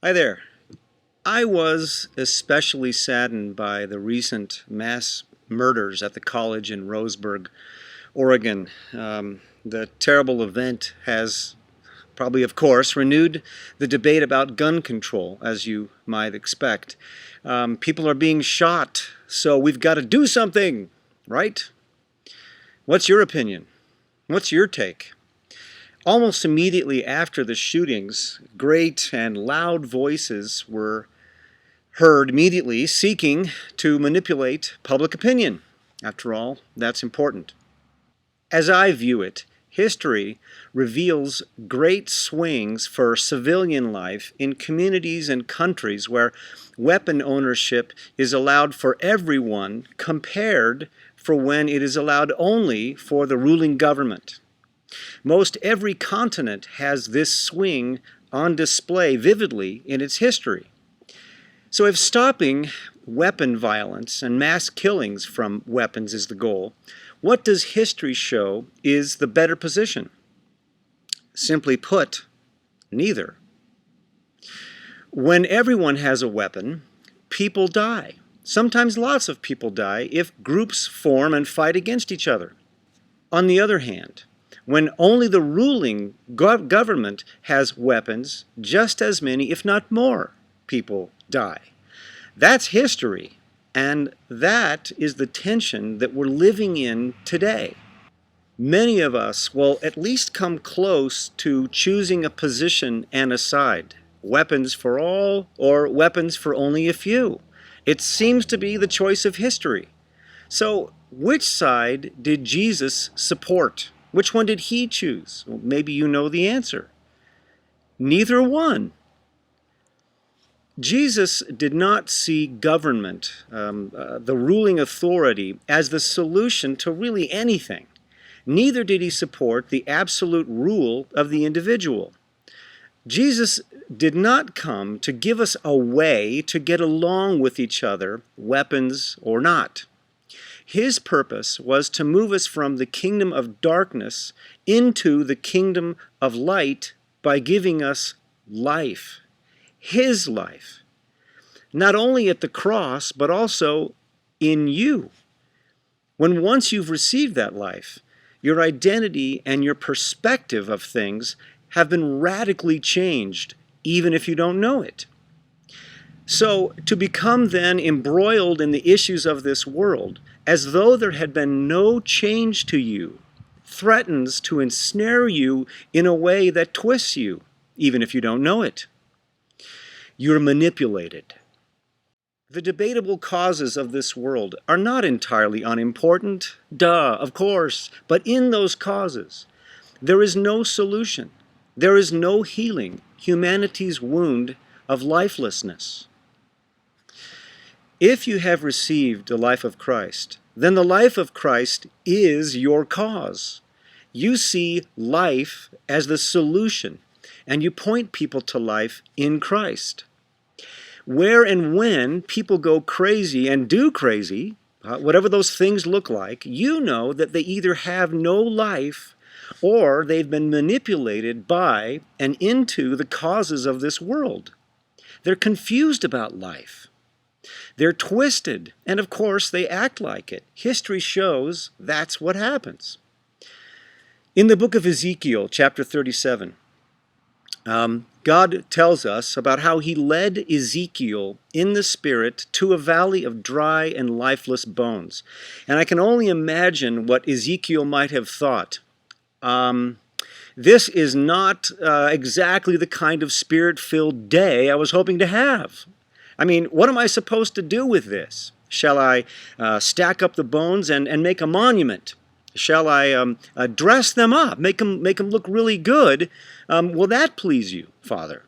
Hi there. I was especially saddened by the recent mass murders at the college in Roseburg, Oregon. The terrible event has probably, of course, renewed the debate about gun control, as you might expect. People are being shot, so we've got to do something, right? What's your opinion? What's your take? Almost immediately after the shootings, great and loud voices were heard immediately seeking to manipulate public opinion. After all, that's important. As I view it, history reveals great swings for civilian life in communities and countries where weapon ownership is allowed for everyone compared for when it is allowed only for the ruling government. Most every continent has this swing on display vividly in its history. So if stopping weapon violence and mass killings from weapons is the goal, what does history show is the better position? Simply put, neither. When everyone has a weapon, people die. Sometimes lots of people die if groups form and fight against each other. On the other hand, when only the ruling government has weapons, just as many, if not more, people die. That's history, and that is the tension that we're living in today. Many of us will at least come close to choosing a position and a side. Weapons for all or weapons for only a few. It seems to be the choice of history. So, which side did Jesus support? Which one did he choose? Well, maybe you know the answer. Neither one. Jesus did not see government, the ruling authority, as the solution to really anything. Neither did he support the absolute rule of the individual. Jesus did not come to give us a way to get along with each other, weapons or not. His purpose was to move us from the kingdom of darkness into the kingdom of light by giving us life. His life. Not only at the cross, but also in you. When once you've received that life, your identity and your perspective of things have been radically changed, even if you don't know it. So, to become then embroiled in the issues of this world, as though there had been no change to you, threatens to ensnare you in a way that twists you, even if you don't know it. You're manipulated. The debatable causes of this world are not entirely unimportant. Duh, of course. But in those causes, there is no solution. There is no healing humanity's wound of lifelessness. If you have received the life of Christ, then the life of Christ is your cause. You see life as the solution, and you point people to life in Christ. Where and when people go crazy and do crazy, whatever those things look like, you know that they either have no life or they've been manipulated by and into the causes of this world. They're confused about life. They're twisted, and of course they act like it. History shows that's what happens. In the book of Ezekiel, chapter 37, God tells us about how he led Ezekiel in the Spirit to a valley of dry and lifeless bones. And I can only imagine what Ezekiel might have thought. This is not exactly the kind of Spirit-filled day I was hoping to have. I mean, what am I supposed to do with this? Shall I stack up the bones and make a monument? Shall I dress them up, make them look really good? Will that please you, Father?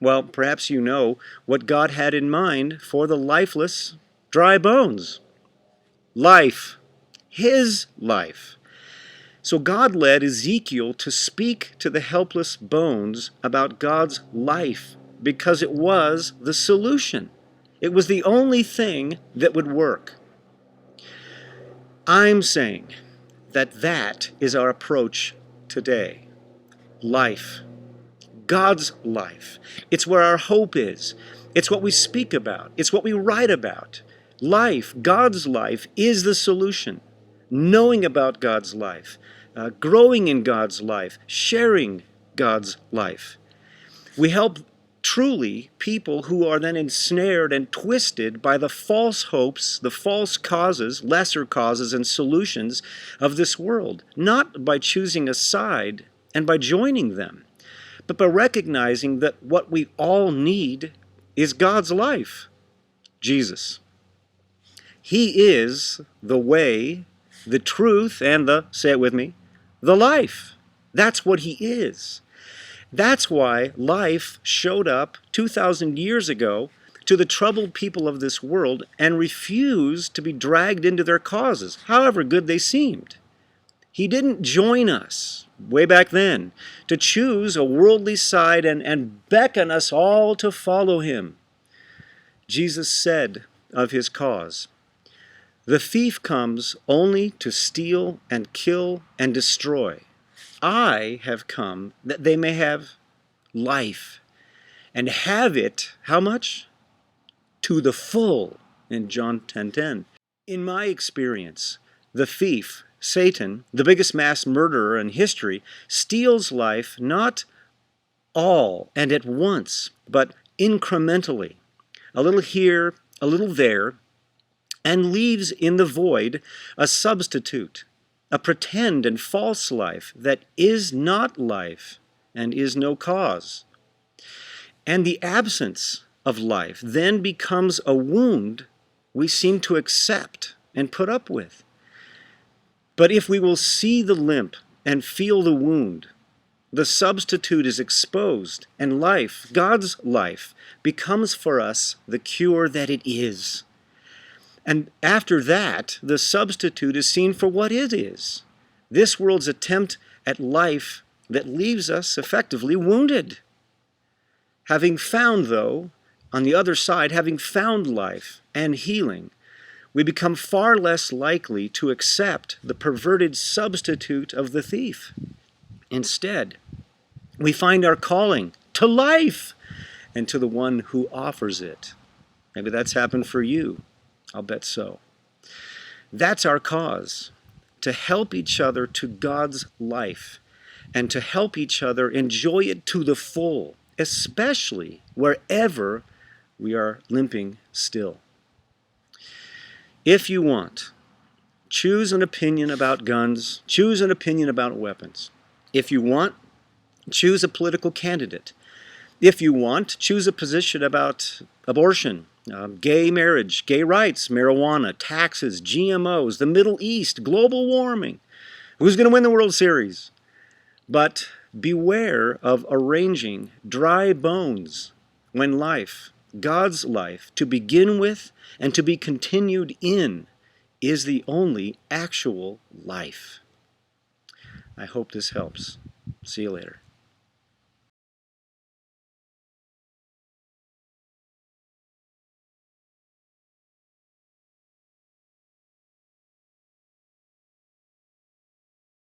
Well, perhaps you know what God had in mind for the lifeless, dry bones. Life. His life. So God led Ezekiel to speak to the helpless bones about God's life because it was the solution. It was the only thing that would work. I'm saying that is our approach today. Life. God's life. It's where our hope is. It's what we speak about. It's what we write about. Life, God's life, is the solution. Knowing about God's life, growing in God's life, sharing God's life. We help truly people who are then ensnared and twisted by the false hopes, the false causes, lesser causes and solutions of this world, not by choosing a side and by joining them, but by recognizing that what we all need is God's life, Jesus. He is the way, the truth, and say it with me, the life. That's what He is. That's why life showed up 2,000 years ago to the troubled people of this world and refused to be dragged into their causes, however good they seemed. He didn't join us way back then to choose a worldly side and beckon us all to follow Him. Jesus said of His cause, "The thief comes only to steal and kill and destroy. I have come that they may have life and have it," how much? To the full, in John 10:10. In my experience, the thief, Satan, the biggest mass murderer in history, steals life not all and at once, but incrementally, a little here, a little there, and leaves in the void a substitute, a pretend and false life that is not life and is no cause. And the absence of life then becomes a wound we seem to accept and put up with. But if we will see the limp and feel the wound, the substitute is exposed, and life, God's life, becomes for us the cure that it is. And after that, the substitute is seen for what it is, this world's attempt at life that leaves us effectively wounded. Having found, though, on the other side, having found life and healing, we become far less likely to accept the perverted substitute of the thief. Instead, we find our calling to life and to the one who offers it. Maybe that's happened for you. I'll bet so. That's our cause, to help each other to God's life and to help each other enjoy it to the full, especially wherever we are limping still. If you want, choose an opinion about guns, choose an opinion about weapons. If you want, choose a political candidate. If you want, choose a position about abortion, gay marriage, gay rights, marijuana, taxes, GMOs, the Middle East, global warming. Who's going to win the World Series? But beware of arranging dry bones when life, God's life, to begin with and to be continued in, is the only actual life. I hope this helps. See you later.